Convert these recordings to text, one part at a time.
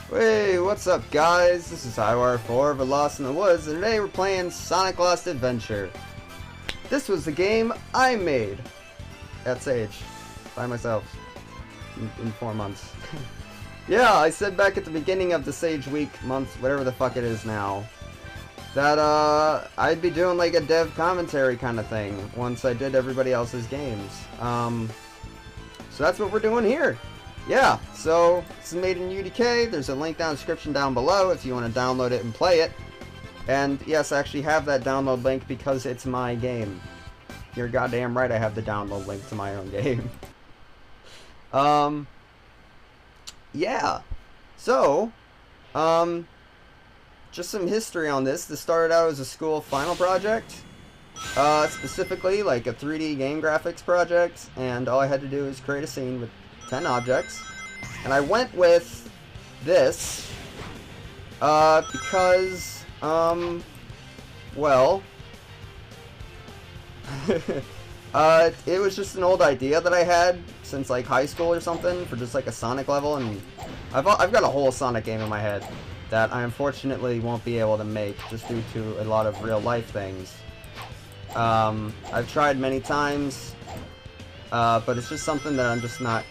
Hey, what's up guys? This is Highwire4 of Lost in the Woods, and today we're playing Sonic Lost Adventure. This was the game I made at Sage, by myself, in 4 months. Yeah, I said back at the beginning of the Sage week, month, whatever the fuck it is now, that I'd be doing like a dev commentary kind of thing once I did everybody else's games. So that's what we're doing here. Yeah, so this is made in UDK. There's a link down in the description down below if you want to download it and play it. And yes, I actually have that download link because it's my game. You're goddamn right, I have the download link to my own game. Yeah. So, just some history on this. This started out as a school final project. Specifically like a 3D game graphics project, and all I had to do is create a scene with 10 objects, and I went with this because well it was just an old idea that I had since like high school or something for just like a Sonic level, and I've got a whole Sonic game in my head that I unfortunately won't be able to make just due to a lot of real life things. I've tried many times, but it's just something that I'm just not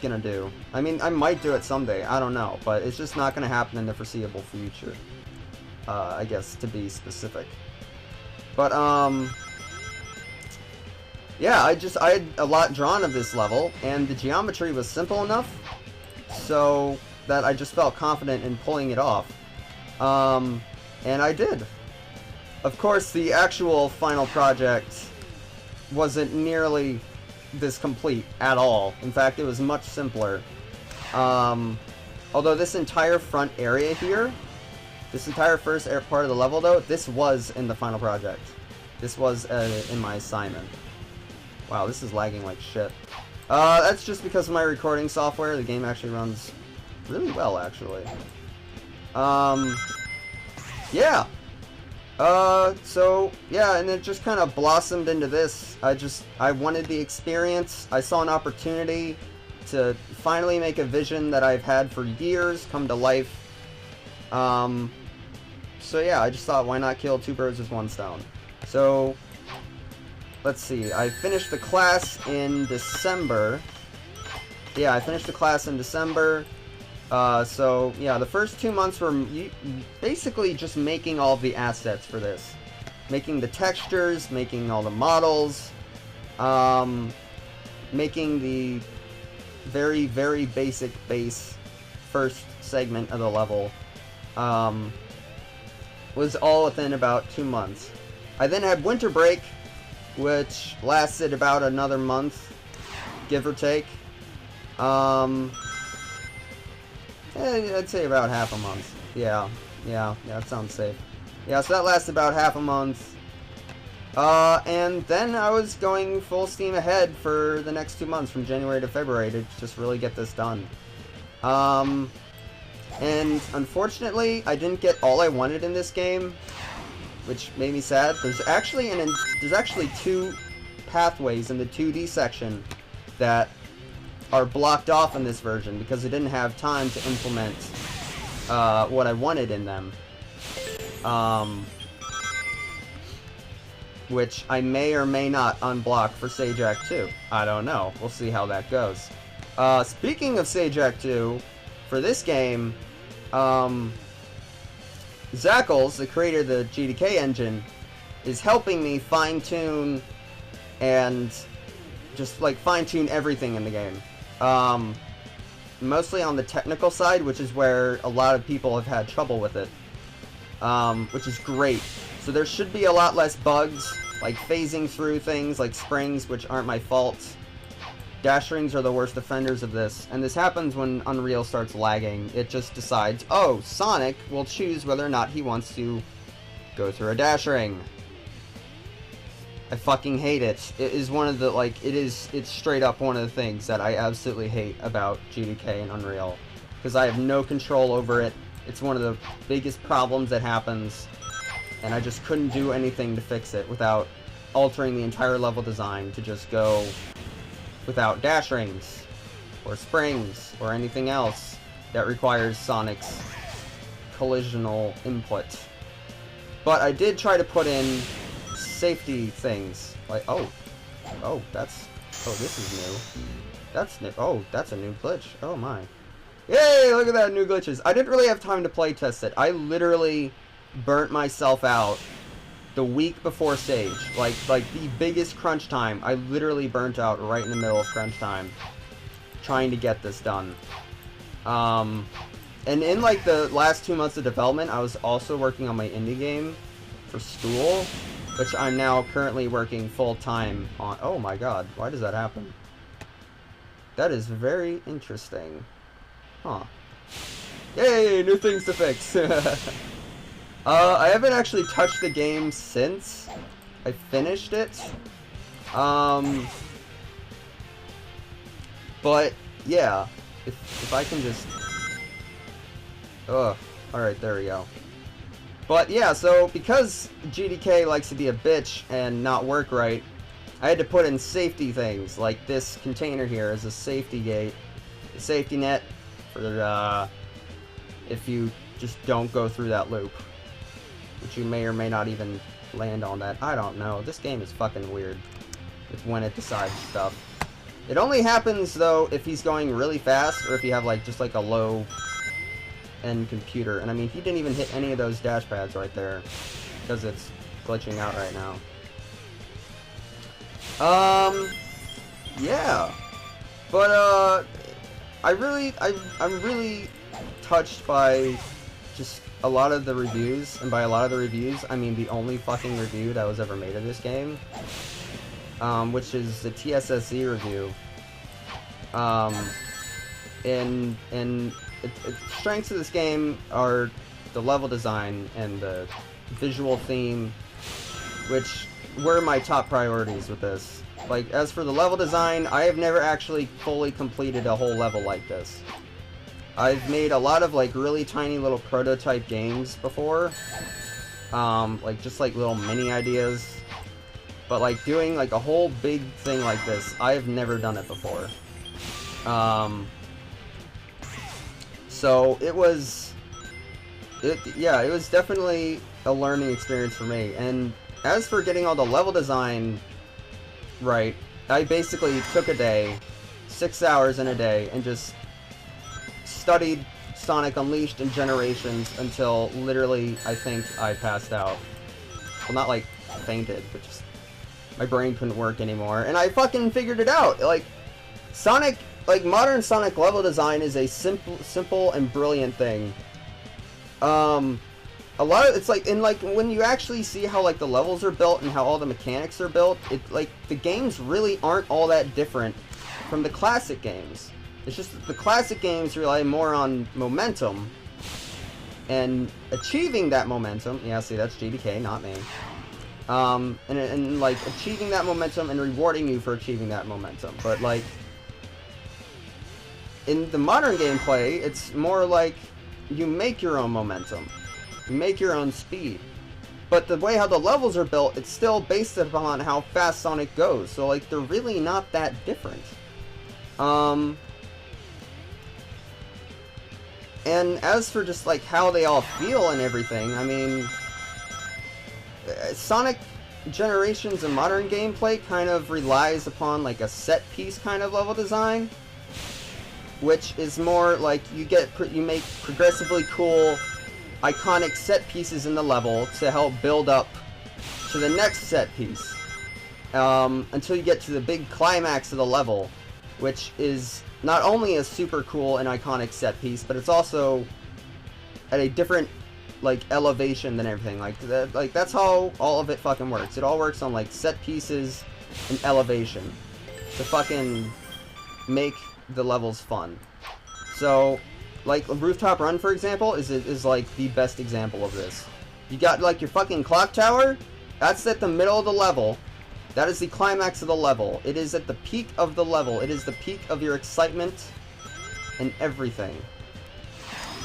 gonna do. I mean, I might do it someday, I don't know, but it's just not gonna happen in the foreseeable future, I guess, to be specific. But yeah, I had a lot drawn of this level, and the geometry was simple enough so that I just felt confident in pulling it off, and I did. Of course, the actual final project wasn't nearly this complete at all. In fact, it was much simpler. Although this entire front area here, this entire first part of the level though, this was in the final project. This was in my assignment. Wow, this is lagging like shit. That's just because of my recording software. The game actually runs really well, actually. Yeah. So, yeah, and it just kind of blossomed into this. I wanted the experience. I saw an opportunity to finally make a vision that I've had for years come to life. So yeah, I just thought, why not kill two birds with one stone? So, let's see, I finished the class in December. Yeah, I finished the class in December. So, yeah, the first 2 months were basically just making all of the assets for this. Making the textures, making all the models, making the very, very basic base first segment of the level, was all within about 2 months. I then had winter break, which lasted about another month, give or take. I'd say about half a month. Yeah, that sounds safe. Yeah, so that lasted about half a month. And then I was going full steam ahead for the next 2 months, from January to February, to just really get this done. And unfortunately, I didn't get all I wanted in this game, which made me sad. There's actually two pathways in the 2D section that are blocked off in this version because I didn't have time to implement what I wanted in them, which I may or may not unblock for Sage Act 2. I don't know. We'll see how that goes. Speaking of Sage Act 2, for this game, Zackles, the creator of the GDK engine, is helping me fine-tune and just like fine-tune everything in the game. Mostly on the technical side, which is where a lot of people have had trouble with it, which is great. So there should be a lot less bugs, like phasing through things like springs, which aren't my fault. Dash rings are the worst offenders of this, and this happens when Unreal starts lagging. It just decides, oh, Sonic will choose whether or not he wants to go through a dash ring. I fucking hate it. It is one of the, like, it's straight up one of the things that I absolutely hate about GDK and Unreal, because I have no control over it. It's one of the biggest problems that happens, and I just couldn't do anything to fix it without altering the entire level design to just go without dash rings, or springs, or anything else that requires Sonic's collisional input. But I did try to put in safety things. Like, oh, this is new. That's new. Oh, that's a new glitch. Oh my. Yay, look at that, new glitches. I didn't really have time to play test it. I literally burnt myself out the week before stage. Like the biggest crunch time. I literally burnt out right in the middle of crunch time trying to get this done. And in like the last 2 months of development, I was also working on my indie game for school, which I'm now currently working full-time on. Oh my god, why does that happen? That is very interesting. Huh. Yay, new things to fix. I haven't actually touched the game since I finished it. But yeah, if I can just... Ugh. Alright, there we go. But yeah, so because GDK likes to be a bitch and not work right, I had to put in safety things, like this container here is a safety gate, a safety net for if you just don't go through that loop, which you may or may not even land on that. I don't know. This game is fucking weird with when it decides stuff. It only happens though if he's going really fast or if you have like just like a low end computer. And I mean, he didn't even hit any of those dash pads right there because it's glitching out right now. Yeah, but I'm really touched by just a lot of the reviews, and by a lot of the reviews I mean the only fucking review that was ever made of this game, which is the TSSZ review. And strengths of this game are the level design and the visual theme, which were my top priorities with this. Like, as for the level design, I have never actually fully completed a whole level like this. I've made a lot of, like, really tiny little prototype games before. Like, just, like, little mini ideas. But, like, doing, like, a whole big thing like this, I've never done it before. So, it was definitely a learning experience for me. And as for getting all the level design right, I basically took a day, 6 hours in a day, and just studied Sonic Unleashed and Generations until literally I think I passed out. Well, not like fainted, but just my brain couldn't work anymore. And I fucking figured it out. Like, Sonic, like modern Sonic level design is a simple and brilliant thing. A lot of, it's like, and like, when you actually see how, like, the levels are built and how all the mechanics are built, it, like, the games really aren't all that different from the classic games. It's just that the classic games rely more on momentum, and achieving that momentum, yeah, see, that's GDK, not me, and like, achieving that momentum and rewarding you for achieving that momentum, but, like, in the modern gameplay, it's more like, you make your own momentum. You make your own speed. But the way how the levels are built, it's still based upon how fast Sonic goes. So, like, they're really not that different. And as for just, like, how they all feel and everything, I mean, Sonic Generations and modern gameplay kind of relies upon, like, a set-piece kind of level design, which is more like you make progressively cool, iconic set pieces in the level to help build up to the next set piece, until you get to the big climax of the level, which is not only a super cool and iconic set piece, but it's also at a different, like, elevation than everything. Like that's how all of it fucking works. It all works on, like, set pieces and elevation to fucking make the levels fun. So, like, Rooftop Run, for example, is like the best example of this. You got, like, your fucking clock tower. That's at the middle of the level. That is the climax of the level. It is at the peak of the level. It is the peak of your excitement and everything.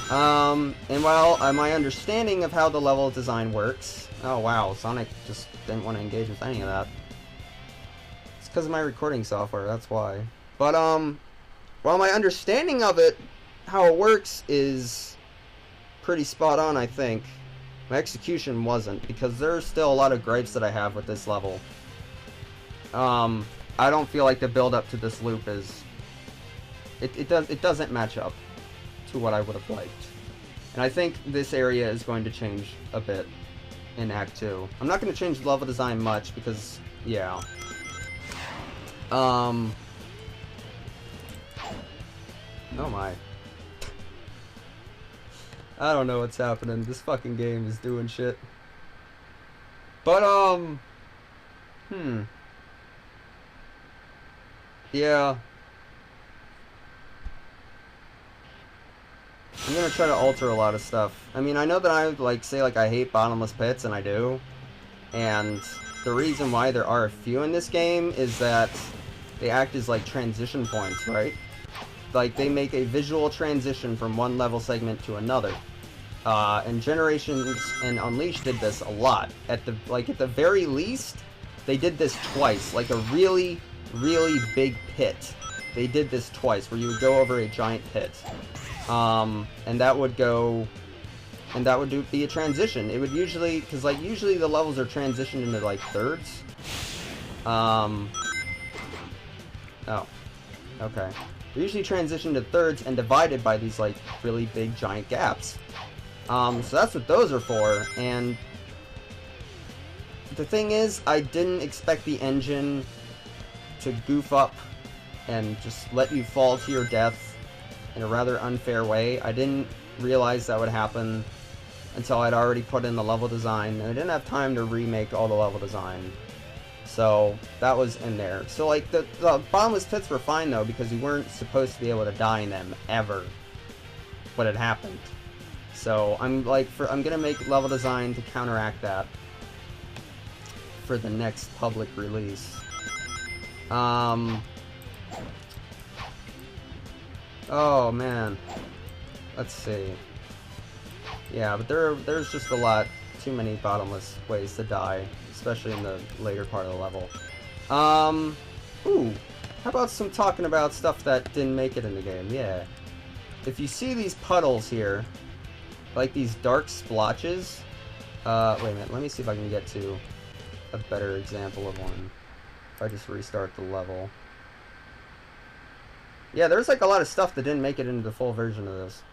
And while my understanding of how the level design works... Oh, wow. Sonic just didn't want to engage with any of that. It's because of my recording software. That's why. But, while my understanding of it, how it works is pretty spot on, I think. My execution wasn't, because there's still a lot of gripes that I have with this level. I don't feel like the build up to this loop is... It doesn't match up to what I would have liked. And I think this area is going to change a bit in Act 2. I'm not going to change the level design much because, yeah. Oh my. I don't know what's happening. This fucking game is doing shit. But, yeah. I'm gonna try to alter a lot of stuff. I mean, I know that I, like, say, like, I hate bottomless pits, and I do. And the reason why there are a few in this game is that they act as, like, transition points, right? Like, they make a visual transition from one level segment to another. And Generations and Unleashed did this a lot. At the very least, they did this twice. Like, a really, really big pit. They did this twice, where you would go over a giant pit. And that would go... And that would be a transition. It would usually... Because, like, usually the levels are transitioned into, like, thirds. Oh. Okay. They're usually transitioned to thirds and divided by these, like, really big, giant gaps. So that's what those are for, and... The thing is, I didn't expect the engine to goof up and just let you fall to your death in a rather unfair way. I didn't realize that would happen until I'd already put in the level design, and I didn't have time to remake all the level design. So, that was in there. So, like, the bottomless pits were fine, though, because you weren't supposed to be able to die in them, ever. But it happened. So, I'm gonna make level design to counteract that for the next public release. Oh, man. Let's see. Yeah, but there's just a lot too many bottomless ways to die, especially in the later part of the level. Ooh, how about some talking about stuff that didn't make it in the game? Yeah. If you see these puddles here, like these dark splotches, wait a minute, let me see if I can get to a better example of one. If I just restart the level. Yeah, there's like a lot of stuff that didn't make it into the full version of this.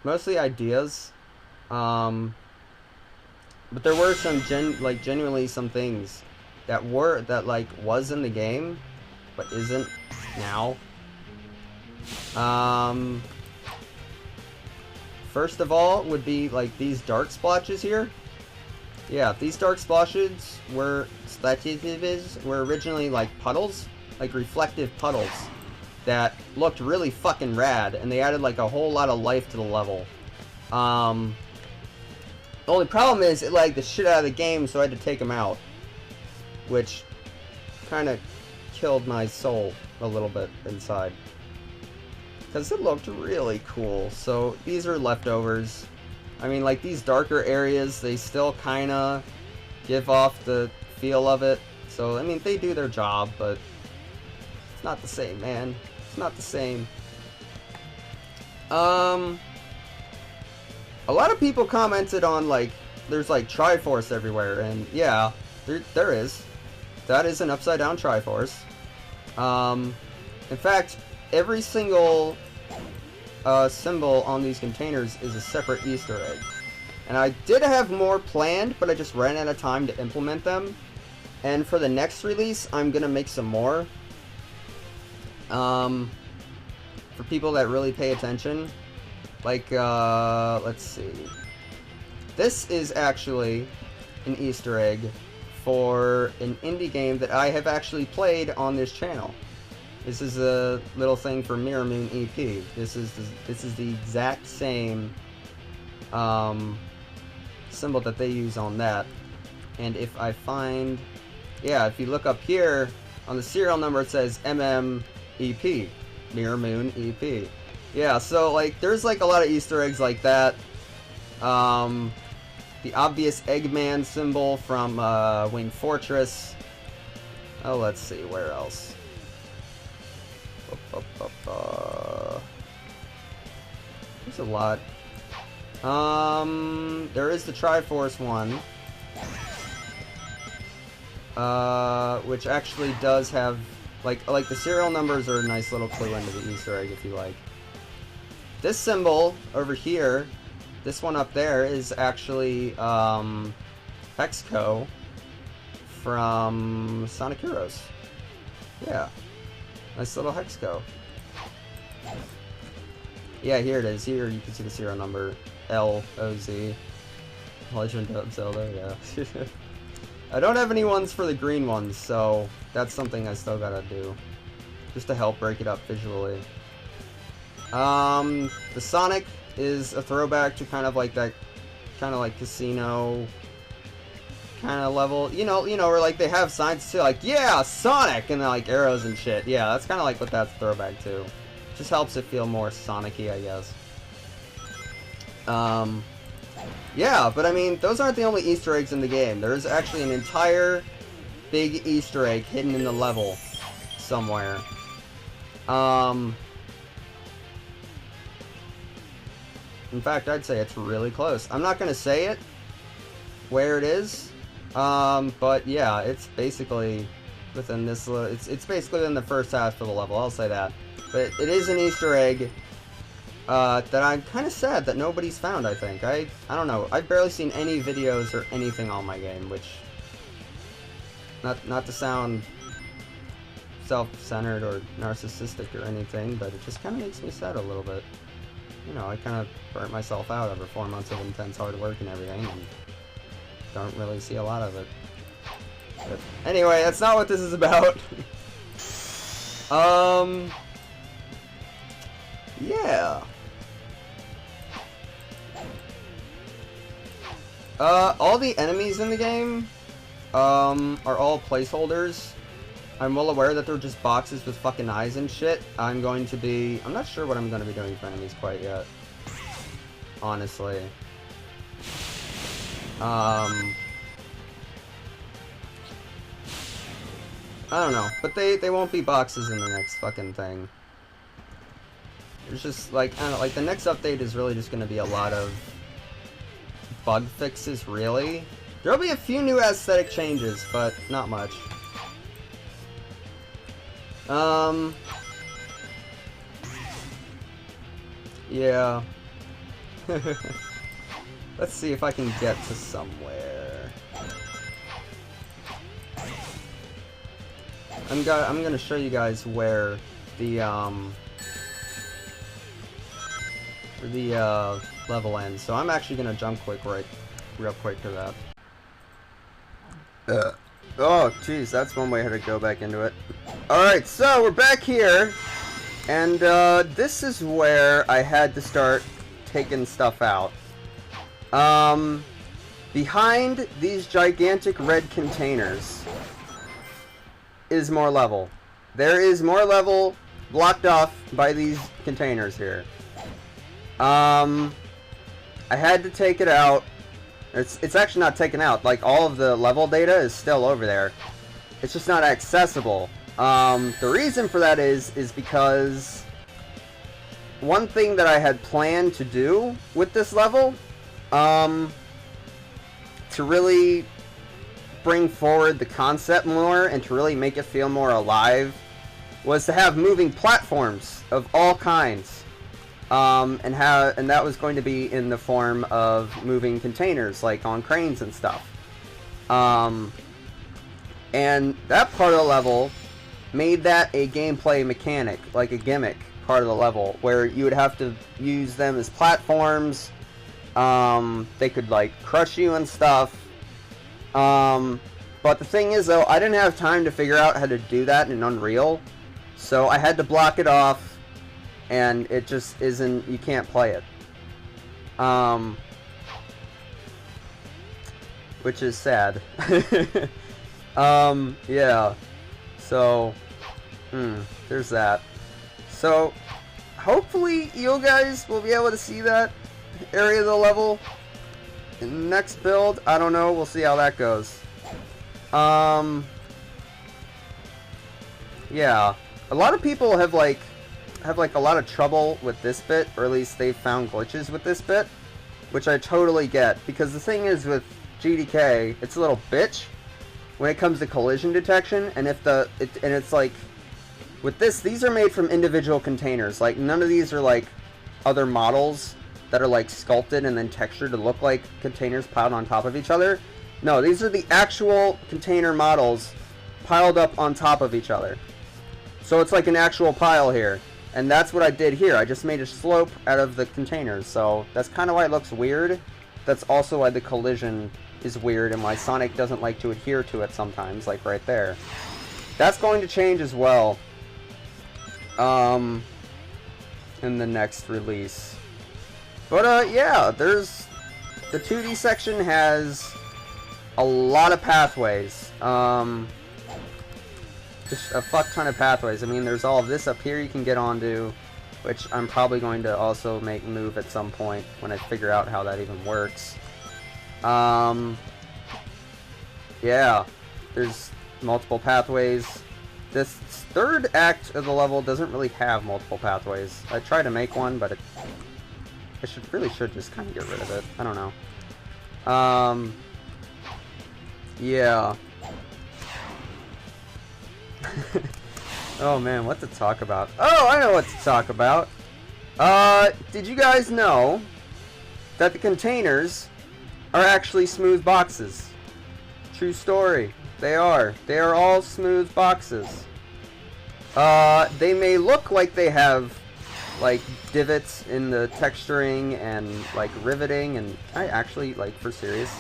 Mostly ideas. But there were some genuinely some things that was in the game, but isn't now. First of all would be like these dark splotches here. Yeah, these dark splotches were originally like puddles, like reflective puddles that looked really fucking rad, and they added like a whole lot of life to the level. The only problem is it lagged the shit out of the game, so I had to take them out, which kind of killed my soul a little bit inside, because it looked really cool. So these are leftovers. I mean, like, these darker areas, they still kind of give off the feel of it. So, I mean, they do their job, but it's not the same, man. It's not the same. A lot of people commented on, like, there's, like, Triforce everywhere, and yeah, there is. That is an upside-down Triforce. In fact, every single symbol on these containers is a separate Easter egg. And I did have more planned, but I just ran out of time to implement them. And for the next release, I'm gonna make some more. For people that really pay attention. Like, let's see. This is actually an Easter egg for an indie game that I have actually played on this channel. This is a little thing for Mirror Moon EP. This is the exact same symbol that they use on that. And if I find, yeah, if you look up here on the serial number, it says MMEP, Mirror Moon EP. Yeah, so like there's like a lot of Easter eggs like that. The obvious Eggman symbol from Wing Fortress. Oh, let's see, where else? There's a lot. There is the Triforce one. Which actually does have, like the serial numbers are a nice little clue into the Easter egg if you like. This symbol over here, this one up there, is actually, Hexco from Sonic Heroes. Yeah. Nice little Hexco. Yeah, here it is. Here you can see the serial number. LOZ. Legend of Zelda, yeah. I don't have any ones for the green ones, so that's something I still gotta do. Just to help break it up visually. The Sonic is a throwback to kind of like that, kind of like casino kind of level. You know, where like they have signs too, like, yeah, Sonic, and then like arrows and shit. Yeah, that's kind of like what that's a throwback to. Just helps it feel more Sonic-y, I guess. Yeah, but I mean, those aren't the only Easter eggs in the game. There's actually an entire big Easter egg hidden in the level somewhere. In fact, I'd say it's really close. I'm not gonna say it, where it is, but yeah, it's basically within this, it's basically in the first half of the level, I'll say that. But it is an Easter egg, that I'm kind of sad that nobody's found, I think. I don't know, I've barely seen any videos or anything on my game, which, not to sound self-centered or narcissistic or anything, but it just kind of makes me sad a little bit. You know, I kind of burnt myself out over 4 months of intense hard work and everything, and don't really see a lot of it. But anyway, that's not what this is about. Yeah. All the enemies in the game, are all placeholders. I'm well aware that they're just boxes with fucking eyes and shit. I'm not sure what I'm going to be doing for enemies quite yet. Honestly. I don't know, but they won't be boxes in the next fucking thing. It's just, like, I don't know, like, the next update is really just going to be a lot of bug fixes, really. There'll be a few new aesthetic changes, but not much. Yeah. Let's see if I can get to somewhere. I'm gonna show you guys where the level ends. So I'm actually gonna jump real quick to that. Oh, jeez, that's one way to go back into it. Alright, so we're back here, and this is where I had to start taking stuff out. Behind these gigantic red containers is more level. There is more level blocked off by these containers here. I had to take it out. It's actually not taken out. Like, all of the level data is still over there. It's just not accessible. The reason for that is because one thing that I had planned to do with this level, to really bring forward the concept more and to really make it feel more alive, was to have moving platforms of all kinds. And that was going to be in the form of moving containers, like on cranes and stuff. And that part of the level made that a gameplay mechanic, like a gimmick part of the level, where you would have to use them as platforms. They could, like, crush you and stuff. But the thing is, though, I didn't have time to figure out how to do that in Unreal, so I had to block it off, and it just isn't, you can't play it. Which is sad. Yeah. So, there's that. So, hopefully you guys will be able to see that area of the level in the next build. I don't know, we'll see how that goes. Yeah. A lot of people have, like, have like a lot of trouble with this bit, or at least they've found glitches with this bit, which I totally get, because the thing is with GDK, it's a little bitch when it comes to collision detection, and it's like, with this, these are made from individual containers. Like, none of these are like other models that are like sculpted and then textured to look like containers piled on top of each other. No, these are the actual container models piled up on top of each other. So it's like an actual pile here. And that's what I did here. I just made a slope out of the containers. So that's kind of why it looks weird. That's also why the collision is weird and why Sonic doesn't like to adhere to it sometimes, like right there. That's going to change as well in the next release. But yeah, there's the 2D section has a lot of pathways. Just a fuck ton of pathways. I mean, there's all of this up here you can get onto, which I'm probably going to also make move at some point when I figure out how that even works. Yeah, there's multiple pathways. This third act of the level doesn't really have multiple pathways. I tried to make one, but I really should just kind of get rid of it. I don't know. Yeah. Oh man, what to talk about? Oh, I know what to talk about. Did you guys know that the containers are actually smooth boxes? True story. They are. They are all smooth boxes. They may look like they have like divots in the texturing and like riveting, and I actually, like, for serious,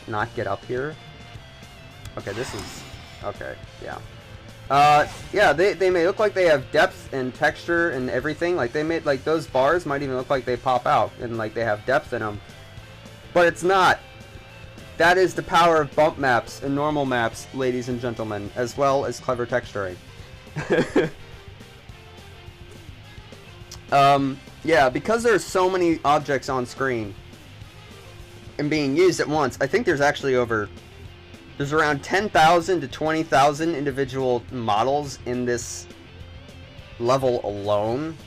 not get up here. Okay, this is okay. Yeah. Yeah, they may look like they have depth and texture and everything. Like, they made, like, those bars might even look like they pop out and, like, they have depth in them. But it's not. That is the power of bump maps and normal maps, ladies and gentlemen, as well as clever texturing. Yeah, because there's so many objects on screen and being used at once, I think there's actually there's around 10,000 to 20,000 individual models in this level alone,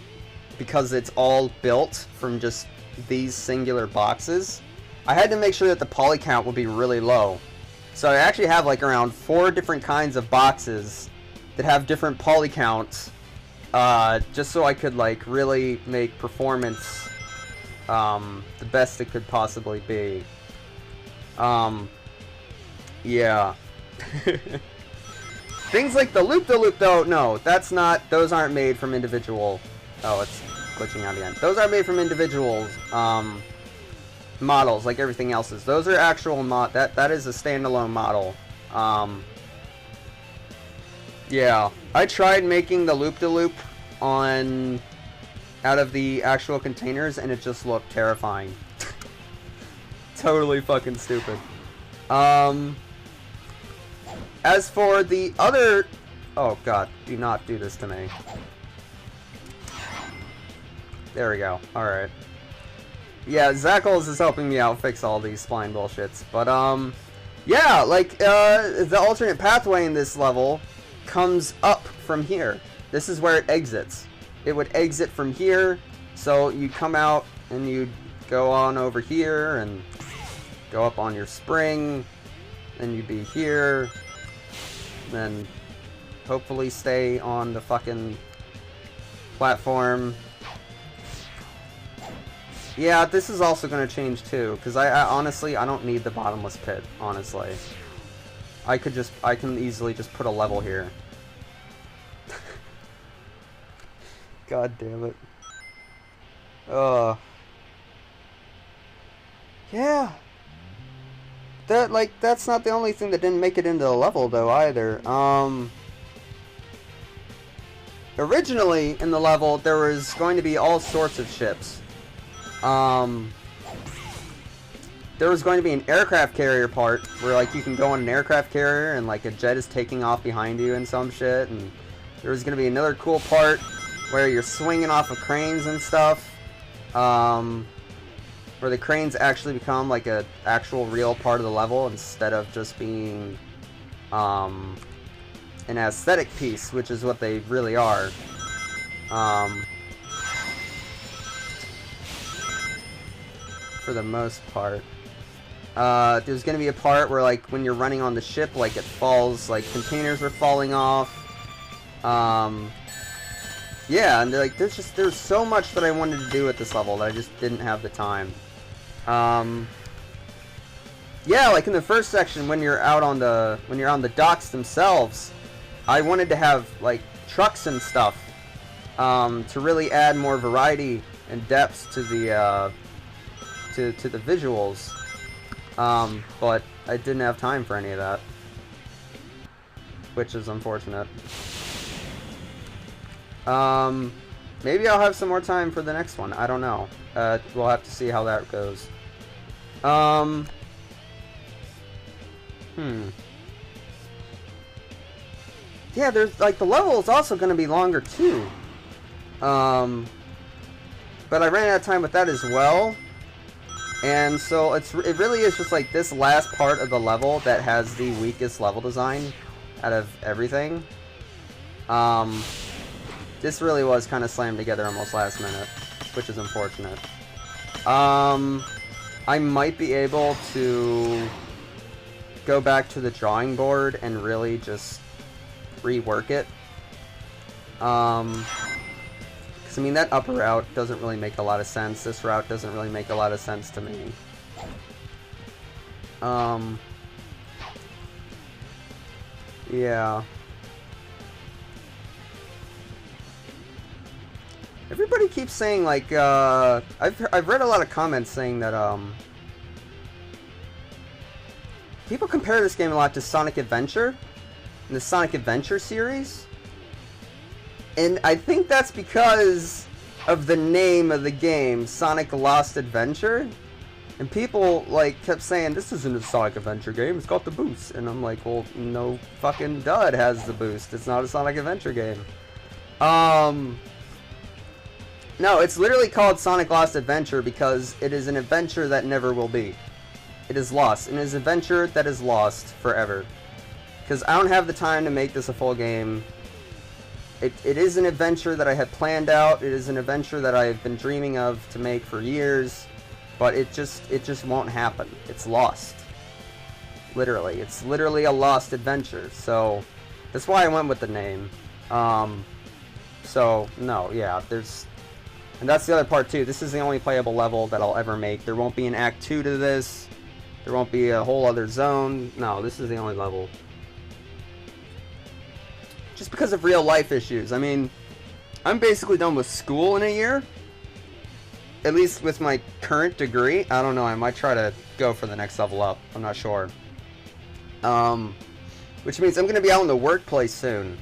because it's all built from just these singular boxes. I had to make sure that the poly count would be really low. So I actually have like around 4 different kinds of boxes that have different poly counts, just so I could like really make performance the best it could possibly be. Yeah. Things like the loop-the-loop, though, no, that's not, those aren't made from individual, oh, it's glitching out again. Those aren't made from individual, models like everything else is. Those are actual that is a standalone model. Yeah, I tried making the loop-de-loop out of the actual containers, and it just looked terrifying. Totally fucking stupid. As for the other, oh god, do not do this to me. There we go. All right. Yeah, Zackles is helping me out fix all these spline bullshits. But, yeah, like, the alternate pathway in this level comes up from here. This is where it exits. It would exit from here, so you come out and you go on over here and go up on your spring, then you'd be here, then hopefully stay on the fucking platform. Yeah, this is also going to change too, because I honestly, I don't need the bottomless pit, honestly. I can easily just put a level here. God damn it. Yeah. That's not the only thing that didn't make it into the level, though, either. Originally, in the level, there was going to be all sorts of ships. There was going to be an aircraft carrier part, where, like, you can go on an aircraft carrier, and, like, a jet is taking off behind you and some shit, and there was going to be another cool part, where you're swinging off of cranes and stuff, where the cranes actually become like a actual real part of the level instead of just being an aesthetic piece, which is what they really are. For the most part. There's gonna be a part where, like, when you're running on the ship, like, it falls, like, containers are falling off. Yeah, and, like, there's so much that I wanted to do with this level that I just didn't have the time. Yeah, like in the first section, when you're on the docks themselves, I wanted to have, like, trucks and stuff, to really add more variety and depth to the, to the visuals. But I didn't have time for any of that, which is unfortunate. Maybe I'll have some more time for the next one. I don't know. We'll have to see how that goes. Yeah, there's, like, the level is also going to be longer, too. But I ran out of time with that as well. And so it really is just, like, this last part of the level that has the weakest level design out of everything. This really was kind of slammed together almost last minute, which is unfortunate. I might be able to go back to the drawing board and really just rework it. Because, I mean, that upper route doesn't really make a lot of sense. This route doesn't really make a lot of sense to me. Yeah. Everybody keeps saying, like, I've read a lot of comments saying that, people compare this game a lot to Sonic Adventure, in the Sonic Adventure series. And I think that's because of the name of the game, Sonic Lost Adventure. And people, like, kept saying, this isn't a Sonic Adventure game, it's got the boost. And I'm like, well, no fucking duh, it has the boost. It's not a Sonic Adventure game. No, it's literally called Sonic Lost Adventure because it is an adventure that never will be. It is lost. And it is an adventure that is lost forever. Because I don't have the time to make this a full game. It is an adventure that I had planned out. It is an adventure that I've been dreaming of to make for years. But it just won't happen. It's lost. Literally. It's literally a lost adventure. So, that's why I went with the name. So, no, yeah, there's... And that's the other part, too. This is the only playable level that I'll ever make. There won't be an Act 2 to this. There won't be a whole other zone. No, this is the only level. Just because of real-life issues. I mean, I'm basically done with school in a year. At least with my current degree. I don't know, I might try to go for the next level up. I'm not sure. Which means I'm going to be out in the workplace soon.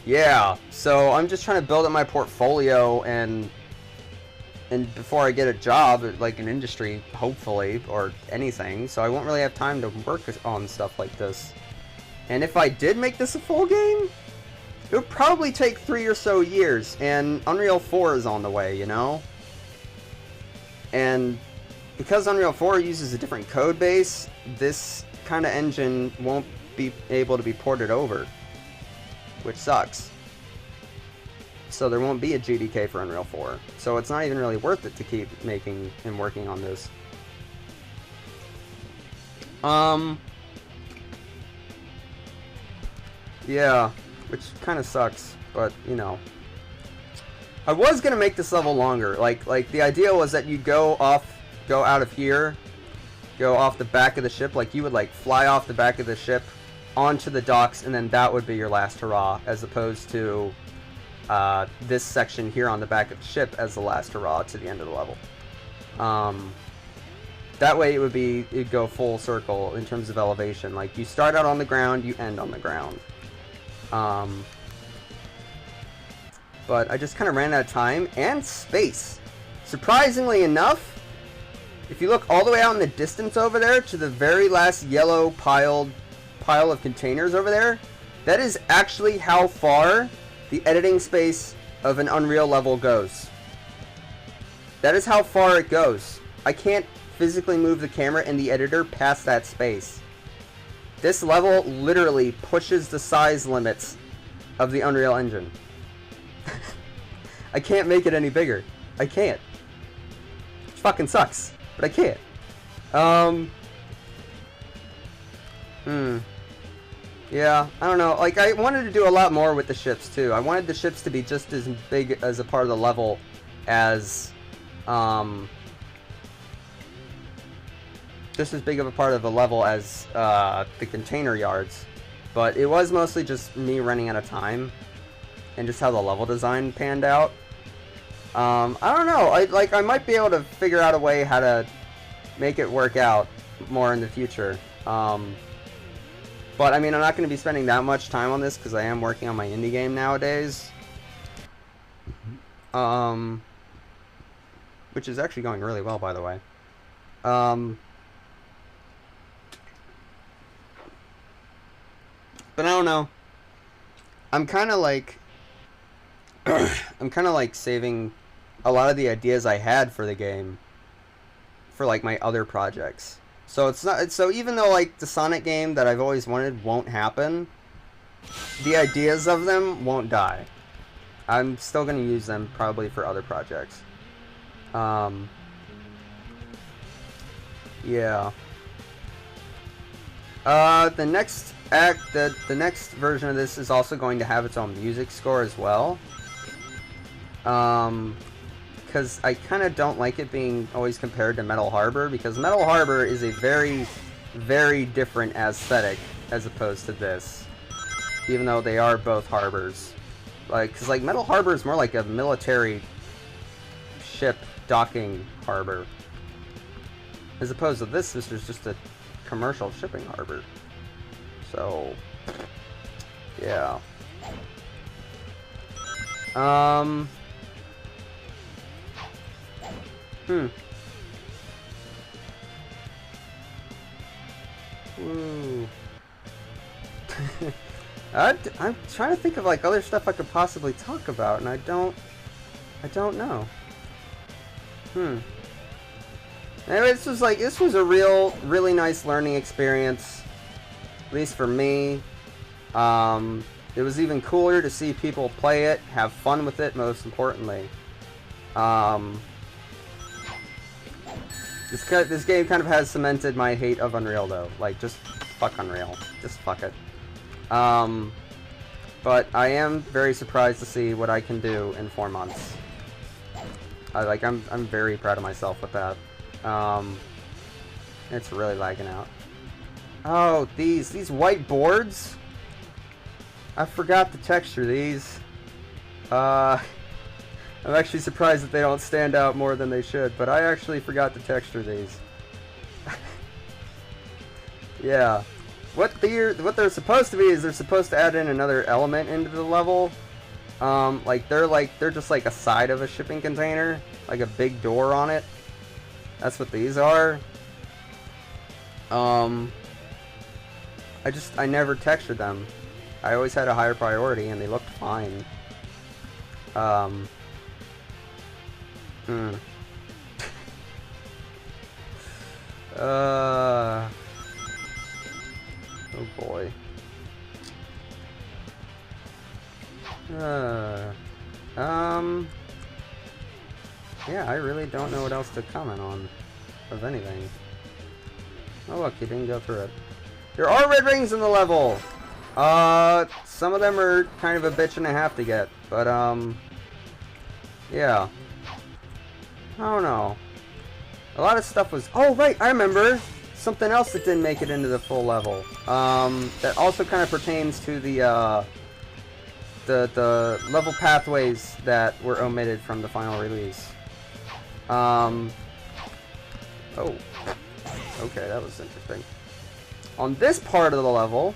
Yeah, so I'm just trying to build up my portfolio and before I get a job at, like, an industry, hopefully, or anything, so I won't really have time to work on stuff like this. And if I did make this a full game, it would probably take 3 or so years, and Unreal 4 is on the way, you know? And because Unreal 4 uses a different code base, this kind of engine won't be able to be ported over. Which sucks. So there won't be a GDK for Unreal 4. So it's not even really worth it to keep making and working on this. Yeah, which kind of sucks, but, you know. I was gonna make this level longer. Like the idea was that you go out of here, go off the back of the ship, like you would, like, fly off the back of the ship onto the docks, and then that would be your last hurrah, as opposed to this section here on the back of the ship as the last hurrah to the end of the level. That way it'd go full circle in terms of elevation. Like, you start out on the ground, you end on the ground. But I just kind of ran out of time and space. Surprisingly enough, if you look all the way out in the distance over there to the very last yellow pile of containers over there, that is actually how far the editing space of an Unreal level goes. That is how far it goes. I can't physically move the camera in the editor past that space. This level literally pushes the size limits of the Unreal Engine. I can't make it any bigger. I can't. Which fucking sucks, but I can't. Yeah, I don't know. Like, I wanted to do a lot more with the ships, too. I wanted the ships to be just as big as a part of the level as, just as big of a part of the level as, the container yards. But it was mostly just me running out of time, and just how the level design panned out. I don't know. I might be able to figure out a way how to make it work out more in the future. But, I mean, I'm not going to be spending that much time on this because I am working on my indie game nowadays. Which is actually going really well, by the way. But I don't know. I'm kind of like... I'm kind of like saving a lot of the ideas I had for the game for, like, my other projects. So it's not. So even though like the Sonic game that I've always wanted won't happen, the ideas of them won't die. I'm still gonna use them probably for other projects. Yeah. The next act, the next version of this is also going to have its own music score as well. Because I kind of don't like it being always compared to Metal Harbor, because Metal Harbor is a very, very different aesthetic as opposed to this, even though they are both harbors. Like, because like Metal Harbor is more like a military ship docking harbor, as opposed to this is just a commercial shipping harbor. So, yeah. Woo. I'm trying to think of like other stuff I could possibly talk about, and I don't know. Anyway, this was a really nice learning experience, at least for me. It was even cooler to see people play it, have fun with it, most importantly. This game kind of has cemented my hate of Unreal, though. Like, just fuck Unreal. Just fuck it. But I am very surprised to see what I can do in 4 months. I'm very proud of myself with that. It's really lagging out. Oh, these white boards? I forgot to texture these. I'm actually surprised that they don't stand out more than they should, but I actually forgot to texture these. Yeah. What they're supposed to be is they're supposed to add in another element into the level. They're just like a side of a shipping container, like a big door on it. That's what these are. I never textured them. I always had a higher priority and they looked fine. Oh boy. Yeah, I really don't know what else to comment on, of anything. Oh look, you didn't go through it. There are red rings in the level! Some of them are kind of a bitch and a half to get, but, yeah. I don't know. A lot of stuff was... Oh, right, I remember! Something else that didn't make it into the full level. That also kind of pertains to the level pathways that were omitted from the final release. Oh. Okay, that was interesting. On this part of the level,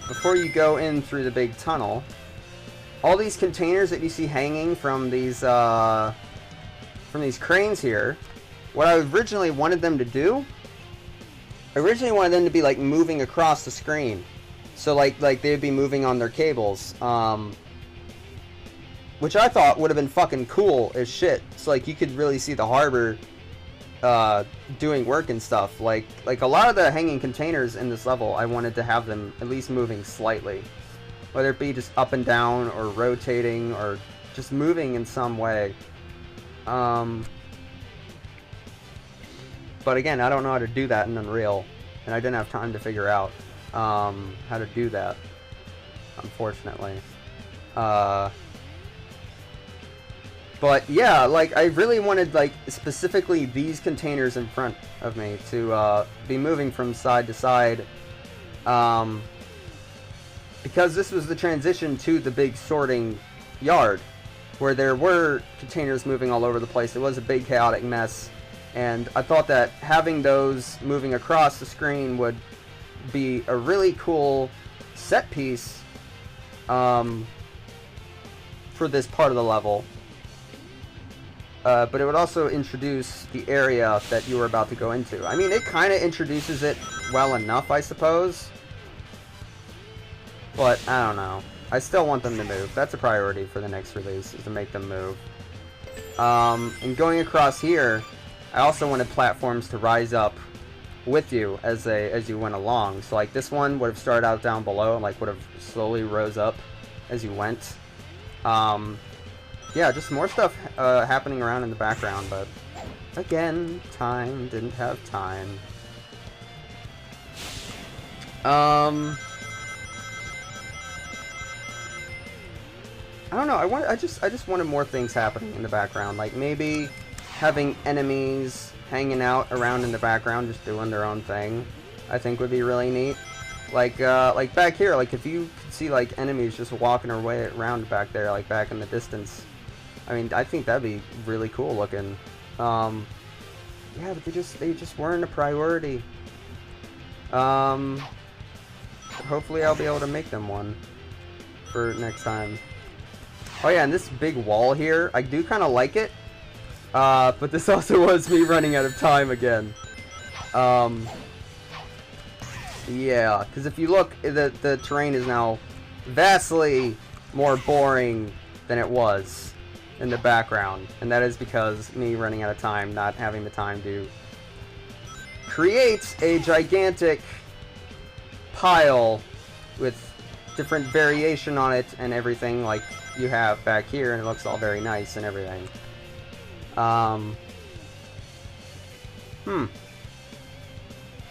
before you go in through the big tunnel, all these containers that you see hanging from these cranes here, what I originally wanted them to do, I originally wanted them to be like moving across the screen. So like they'd be moving on their cables, which I thought would have been fucking cool as shit. So like you could really see the harbor doing work and stuff. Like a lot of the hanging containers in this level, I wanted to have them at least moving slightly, whether it be just up and down or rotating or just moving in some way. But again, I don't know how to do that in Unreal, and I didn't have time to figure out how to do that, unfortunately. But yeah, like, I really wanted, like, specifically these containers in front of me to be moving from side to side, because this was the transition to the big sorting yard, where there were containers moving all over the place. It was a big chaotic mess, and I thought that having those moving across the screen would be a really cool set piece for this part of the level. But it would also introduce the area that you were about to go into. I mean, it kind of introduces it well enough, I suppose. But, I don't know. I still want them to move. That's a priority for the next release, is to make them move. And going across here, I also wanted platforms to rise up with you as you went along. So, like, this one would have started out down below and, like, would have slowly rose up as you went. Yeah, just more stuff happening around in the background, but again, didn't have time. I don't know. I just wanted more things happening in the background, like maybe having enemies hanging out around in the background, just doing their own thing. I think would be really neat. Like back here, like if you could see like enemies just walking their way around back there, like back in the distance. I mean, I think that'd be really cool looking. Yeah, but they just weren't a priority. Hopefully I'll be able to make them one for next time. Oh yeah, and this big wall here, I do kind of like it. But this also was me running out of time again. Yeah, because if you look, the terrain is now vastly more boring than it was in the background, and that is because me running out of time, not having the time to create a gigantic pile with different variation on it and everything like you have back here, and it looks all very nice and everything.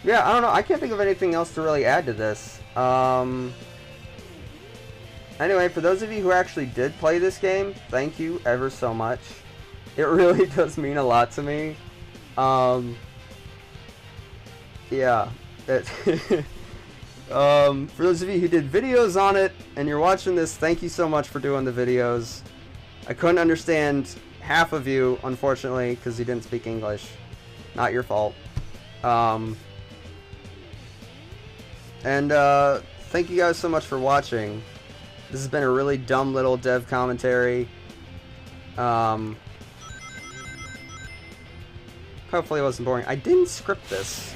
Yeah, I don't know. I can't think of anything else to really add to this. Anyway, for those of you who actually did play this game, thank you ever so much. It really does mean a lot to me. Yeah. For those of you who did videos on it, and you're watching this, thank you so much for doing the videos. I couldn't understand half of you, unfortunately, because you didn't speak English. Not your fault. And thank you guys so much for watching. This has been a really dumb little dev commentary. Hopefully it wasn't boring. I didn't script this.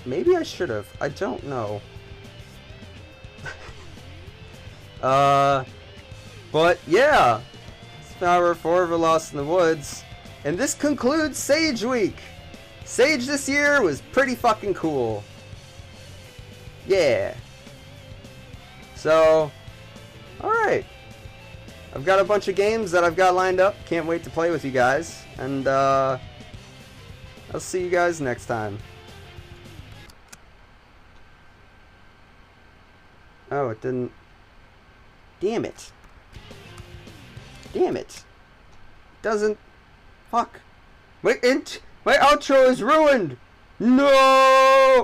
Maybe I should have. I don't know. But yeah. It's Power 4 for Lost in the Woods. And this concludes Sage Week. Sage this year was pretty fucking cool. Yeah. So, alright. I've got a bunch of games that I've got lined up. Can't wait to play with you guys. And, I'll see you guys next time. Oh, it didn't. Damn it. Damn it. Doesn't. Fuck. My outro is ruined! No!